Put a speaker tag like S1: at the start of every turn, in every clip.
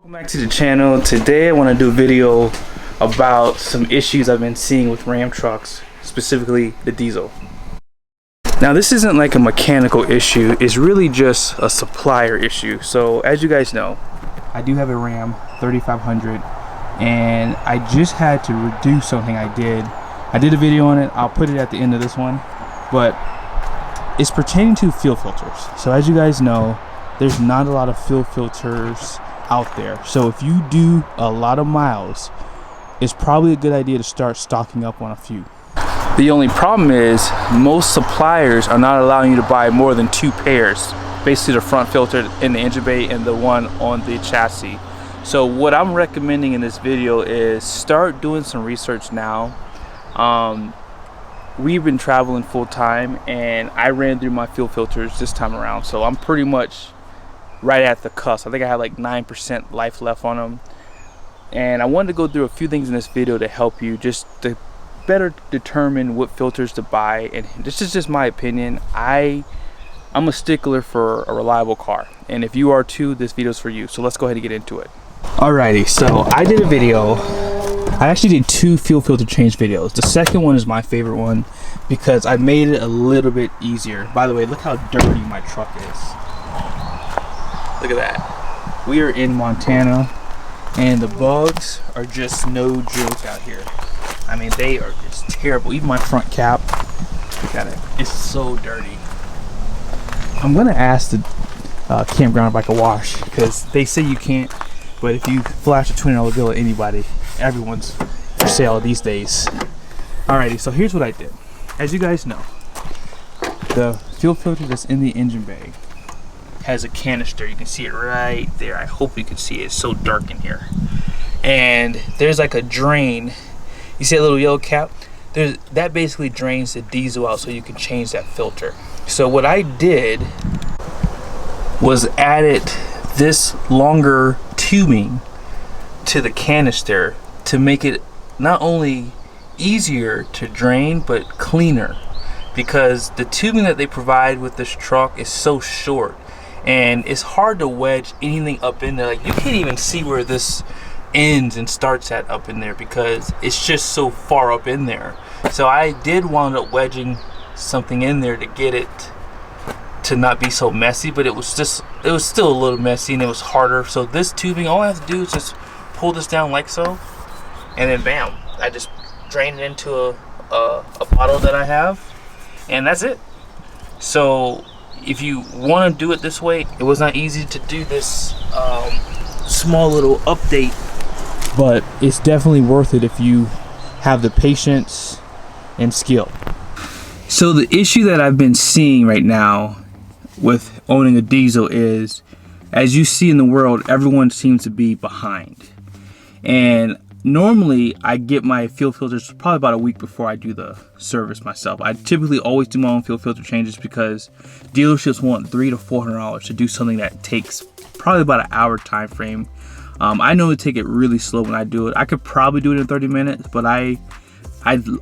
S1: Welcome back to the channel. Today I want to do a video about some issues I've been seeing with Ram trucks, specifically the diesel. Now this isn't like a mechanical issue, it's really just a supplier issue. So as you guys know, I do have a Ram 3500 and I just had to reduce something I did. I did a video on it, I'll put it at the end of this one, but it's pertaining to fuel filters. So as you guys know, there's not a lot of fuel filters out there. So if you do a lot of miles, it's probably a good idea to start stocking up on a few. The only problem is most suppliers are not allowing you to buy more than 2 pairs, basically the front filter in the engine bay and the one on the chassis. So what I'm recommending in this video is start doing some research now. We've been traveling full time and I ran through my fuel filters this time around, so I'm pretty much right at the cusp. I think I had like 9% life left on them, and I wanted to go through a few things in this video to help you just to better determine what filters to buy. And this is just my opinion. I'm a stickler for a reliable car, and if you are too, this video is for you. So let's go ahead and get into it. Alrighty, so I did a video. I actually did 2 fuel filter change videos. The second one is my favorite one because I made it a little bit easier. By the way, look how dirty my truck is. Look at that. We are in Montana and the bugs are just no joke out here. I mean, they are just terrible. Even my front cap, look at it. It's so dirty. I'm gonna ask the campground if I can wash, because they say you can't, but if you flash a $20 bill at anybody, everyone's for sale these days. Alrighty, so here's what I did. As you guys know, the fuel filter that's in the engine bay has a canister. You can see it right there. I hope you can see it. It's so dark in here. And there's like a drain. You see a little yellow cap? That basically drains the diesel out so you can change that filter. So what I did was added this longer tubing to the canister to make it not only easier to drain but cleaner, because the tubing that they provide with this truck is so short and it's hard to wedge anything up in there. Like, you can't even see where this ends and starts at up in there because it's just so far up in there. So I did wind up wedging something in there to get it to not be so messy, but it was still a little messy and it was harder. So this tubing, all I have to do is just pull this down like so, and then bam, I just drain it into a bottle that I have, and that's it. So if you want to do it this way, it was not easy to do this small little update, but it's definitely worth it if you have the patience and skill. So the issue that I've been seeing right now with owning a diesel is, as you see in the world, everyone seems to be behind. And normally I get my fuel filters probably about a week before I do the service myself. I typically always do my own fuel filter changes because dealerships want $300 to $400 to do something that takes probably about an hour time frame. I normally take it really slow when I do it. I could probably do it in 30 minutes, but I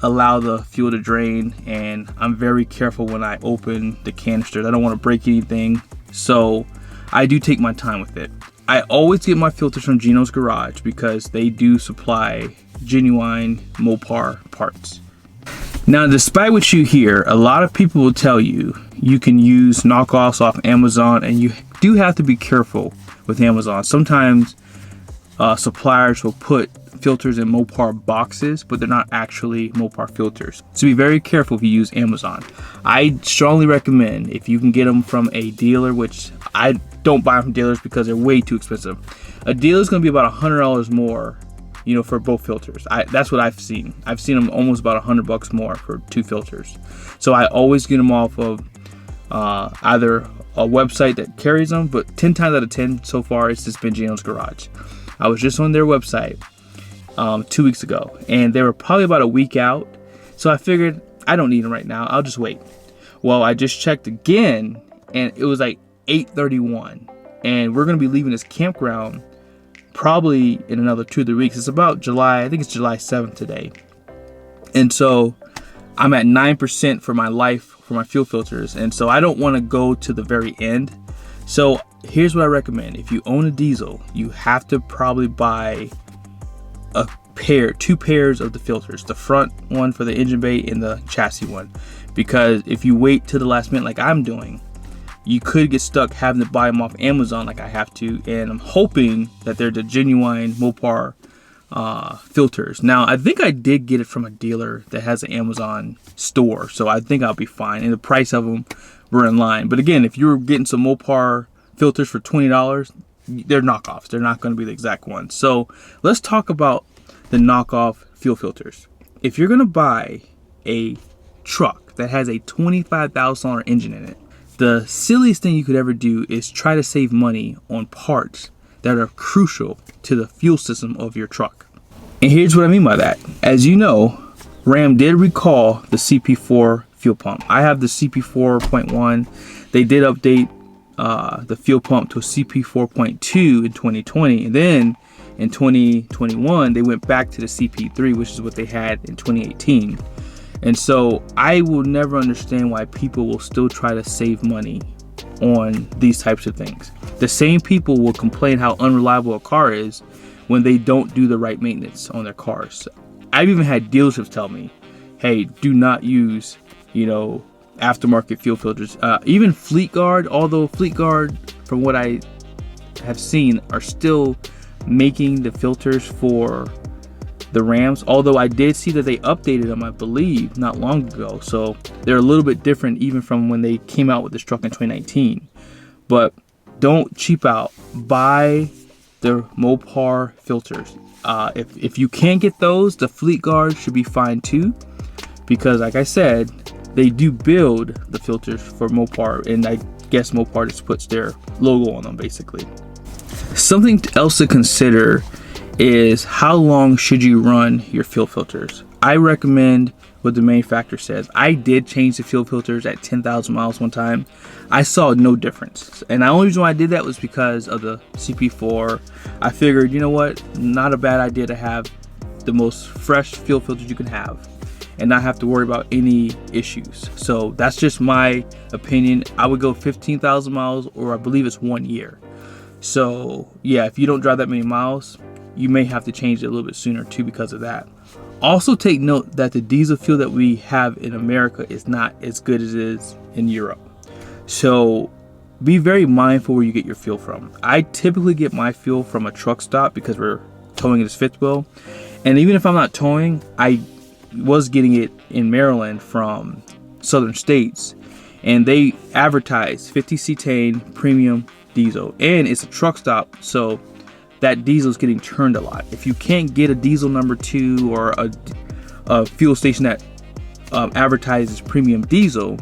S1: allow the fuel to drain, and I'm very careful when I open the canisters. I don't want to break anything, so I do take my time with it. I always get my filters from Gino's Garage because they do supply genuine MOPAR parts. Now, despite what you hear, a lot of people will tell you you can use knockoffs off Amazon, and you do have to be careful with Amazon. Sometimes suppliers will put filters in MOPAR boxes, but they're not actually MOPAR filters. So be very careful if you use Amazon. I strongly recommend, if you can get them from a dealer, which I don't buy them from dealers because they're way too expensive. A dealer is going to be about $100 more, you know, for both filters. That's what I've seen. I've seen them almost about $100 more for 2 filters. So I always get them off of either a website that carries them, but 10 times out of 10 so far it's just been Gino's Garage. I was just on their website 2 weeks ago, and they were probably about a week out. So I figured I don't need them right now. I'll just wait. Well, I just checked again, and it was like 8:31, and we're gonna be leaving this campground probably in another 2 or 3 weeks. It's about July, I think it's July 7th today, and so I'm at 9% for my life for my fuel filters, and so I don't want to go to the very end. So here's what I recommend. If you own a diesel, you have to probably buy two pairs of the filters, the front one for the engine bay and the chassis one, because if you wait till the last minute like I'm doing, you could get stuck having to buy them off Amazon like I have to. And I'm hoping that they're the genuine MOPAR filters. Now, I think I did get it from a dealer that has an Amazon store, so I think I'll be fine, and the price of them were in line. But again, if you're getting some MOPAR filters for $20, they're knockoffs. They're not going to be the exact ones. So let's talk about the knockoff fuel filters. If you're going to buy a truck that has a $25,000 engine in it, the silliest thing you could ever do is try to save money on parts that are crucial to the fuel system of your truck. And here's what I mean by that. As you know, Ram did recall the CP4 fuel pump. I have the CP4.1. They did update the fuel pump to a CP4.2 in 2020, and then in 2021 they went back to the CP3, which is what they had in 2018. And so I will never understand why people will still try to save money on these types of things. The same people will complain how unreliable a car is when they don't do the right maintenance on their cars. I've even had dealerships tell me, hey, do not use, aftermarket fuel filters. Even Fleet Guard, although Fleet Guard, from what I have seen, are still making the filters for the Rams, although I did see that they updated them, I believe, not long ago. So they're a little bit different even from when they came out with this truck in 2019. But don't cheap out. Buy the MOPAR filters. If you can't get those, the Fleet Guard should be fine too, because like I said, they do build the filters for MOPAR, and I guess MOPAR just puts their logo on them basically. Something else to consider is how long should you run your fuel filters. I recommend what the manufacturer says. I did change the fuel filters at 10,000 miles one time. I saw no difference, and the only reason why I did that was because of the CP4. I figured, you know what, not a bad idea to have the most fresh fuel filters you can have and not have to worry about any issues. So that's just my opinion. I would go 15,000 miles, or I believe it's 1 year. So yeah, if you don't drive that many miles, you may have to change it a little bit sooner too because of that. Also take note that the diesel fuel that we have in America is not as good as it is in Europe. So be very mindful where you get your fuel from. I typically get my fuel from a truck stop because we're towing it as fifth wheel. And even if I'm not towing, I was getting it in Maryland from Southern States, and they advertise 50 cetane premium diesel, and it's a truck stop, so that diesel is getting turned a lot. If you can't get a diesel number 2 or a fuel station that advertises premium diesel,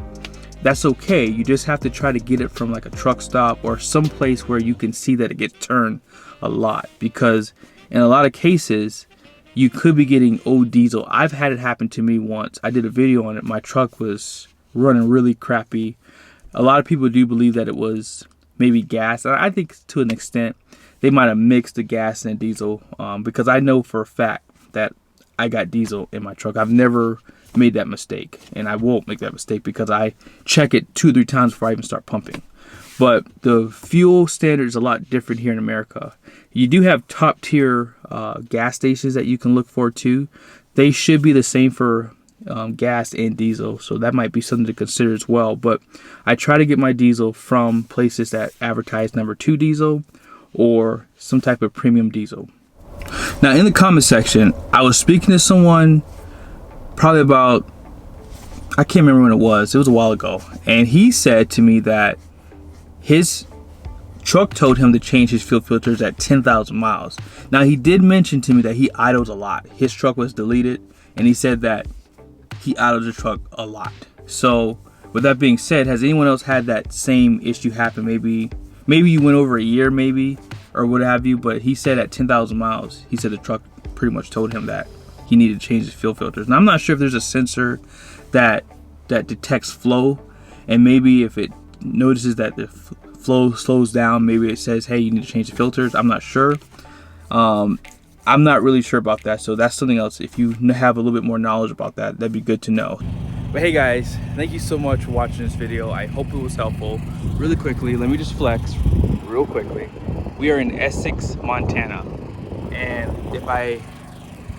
S1: that's okay. You just have to try to get it from like a truck stop or some place where you can see that it gets turned a lot, because in a lot of cases you could be getting old diesel. I've had it happen to me once. I did a video on it. My truck was running really crappy. A lot of people do believe that it was maybe gas. I think to an extent they might have mixed the gas and diesel, because I know for a fact that I got diesel in my truck. I've never made that mistake, and I won't make that mistake because I check it 2 or 3 times before I even start pumping. But the fuel standard is a lot different here in America. You do have top tier gas stations that you can look for too. They should be the same for gas and diesel, so that might be something to consider as well. But I try to get my diesel from places that advertise number 2 diesel or some type of premium diesel. Now in the comment section, I was speaking to someone probably about, I can't remember when it was a while ago, and he said to me that his truck told him to change his fuel filters at 10,000 miles. Now he did mention to me that he idles a lot. His truck was deleted, and he said that he idles the truck a lot. So with that being said, has anyone else had that same issue happen? Maybe you went over a year, maybe, or what have you, but he said at 10,000 miles, he said the truck pretty much told him that he needed to change his fuel filters. Now I'm not sure if there's a sensor that detects flow, and maybe if it notices that the flow slows down, maybe it says, hey, you need to change the filters. I'm not sure. I'm not really sure about that, so that's something else. If you have a little bit more knowledge about that, that'd be good to know. But hey guys, thank you so much for watching this video. I hope it was helpful. Really quickly, let me just flex real quickly. We are in Essex, Montana. And if I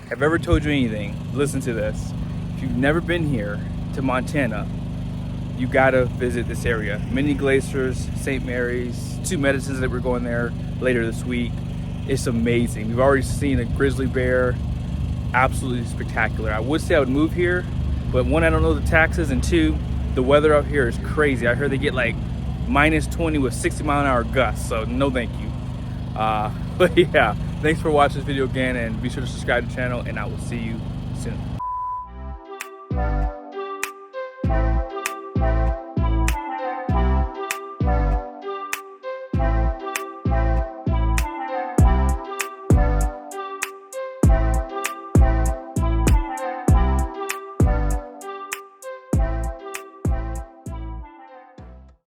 S1: have ever told you anything, listen to this. If you've never been here to Montana, you gotta visit this area. Many glaciers, St. Mary's, 2 medicines that we're going there later this week. It's amazing. We've already seen a grizzly bear. Absolutely spectacular. I would say I would move here, but one, I don't know the taxes, and two, the weather up here is crazy. I heard they get like -20 with 60-mile-an-hour gusts, so no thank you. But yeah, thanks for watching this video again, and be sure to subscribe to the channel, and I will see you soon.